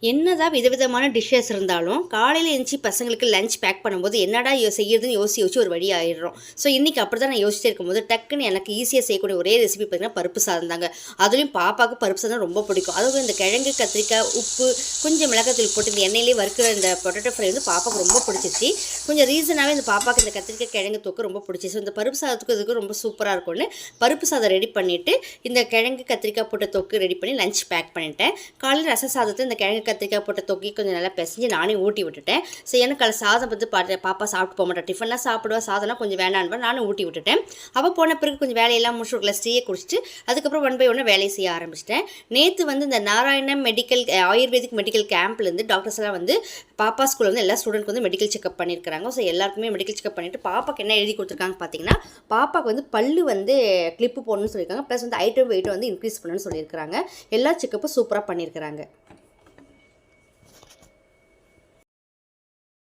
என்னதான் விதவிதமான டிஷ்ஷஸ் இருந்தாலும் காலையில் எழுந்துச்சி பசங்களுக்கு லஞ்ச் பேக் பண்ணும்போது என்னடா செய்யறதுன்னு யோசிச்சு ஒரு வழி ஆயிடுறோம். ஸோ இன்றைக்கி அப்படி தான் நான் யோசிச்சுட்டு இருக்கும்போது டக்குன்னு எனக்கு ஈஸியாக செய்யக்கூடிய ஒரே ரெசிபி பார்த்திங்கன்னா பருப்பு சாதம் தாங்க. அதுலேயும் பாப்பாவுக்கு பருப்பு சாதம் ரொம்ப பிடிக்கும். அதுவும் இந்த கிழங்கு கத்திரிக்காய் உப்பு கொஞ்சம் மிளகாத்தூள் போட்டு இந்த எண்ணெயிலே வறுக்கிற இந்த பொட்டேட்டோ ஃப்ரை வந்து பாப்பாவுக்கு ரொம்ப பிடிச்சிச்சு. கொஞ்சம் ரீசனாகவே இந்த பாப்பாவுக்கு இந்த கத்திரிக்காய் கிழங்கு தொக்கு ரொம்ப பிடிச்சிச்சு. இந்த பருப்பு சாதத்துக்கு இதுக்கு ரொம்ப சூப்பராக இருக்கும்னு பருப்பு சாதம் ரெடி பண்ணிவிட்டு இந்த கிழங்கு கத்திரிக்காய் போட்ட தொக்கு ரெடி பண்ணி லஞ்ச் பேக் பண்ணிட்டேன். காலையில் ரச சாதத்தை இந்த கிழங்கு கத்திரிக்காய் போட்ட தொக்கி கொஞ்சம் நல்லா பிசைஞ்சு நானே ஊட்டி விட்டுட்டேன். ஸோ எனக்கு அது சாதம் வந்து பாப்பா சாப்பிட்டு போக மாட்டேன். டிஃபன்லாம் சாப்பிடுவா, சாதம்னா கொஞ்சம் வேணான்னு நானும் ஊட்டி விட்டுட்டேன். அவள் போன பிறகு கொஞ்சம் வேலையெல்லாம் முடிச்சு கிளாஸ் டீயை குடிச்சிட்டு அதுக்கப்புறம் 1 by 1 வேலையை செய்ய ஆரம்பிச்சிட்டேன். நேற்று வந்து இந்த நாராயணம் மெடிக்கல் ஆயுர்வேதிக் மெடிக்கல் கேம்ப்லேருந்து டாக்டர்ஸ் எல்லாம் வந்து பாப்பா ஸ்கூலில் வந்து எல்லா ஸ்டூடெண்ட்க்கு வந்து மெடிக்கல் செக்அப் பண்ணியிருக்காங்க. ஸோ எல்லாருக்குமே மெடிக்கல் செக்அப் பண்ணிவிட்டு பாப்பாக்கு என்ன எழுதி கொடுத்துருக்காங்க பார்த்தீங்கன்னா, பாப்பாவுக்கு வந்து பல்லு வந்து கிளிப்பு போடணும்னு சொல்லியிருக்காங்க. ப்ளஸ் வந்து ஐட்டம் வெயிட்டும் வந்து இன்க்ரீஸ் பண்ணணும்னு சொல்லியிருக்காங்க. எல்லா செக்கப்பும் சூப்பராக பண்ணியிருக்கிறாங்க.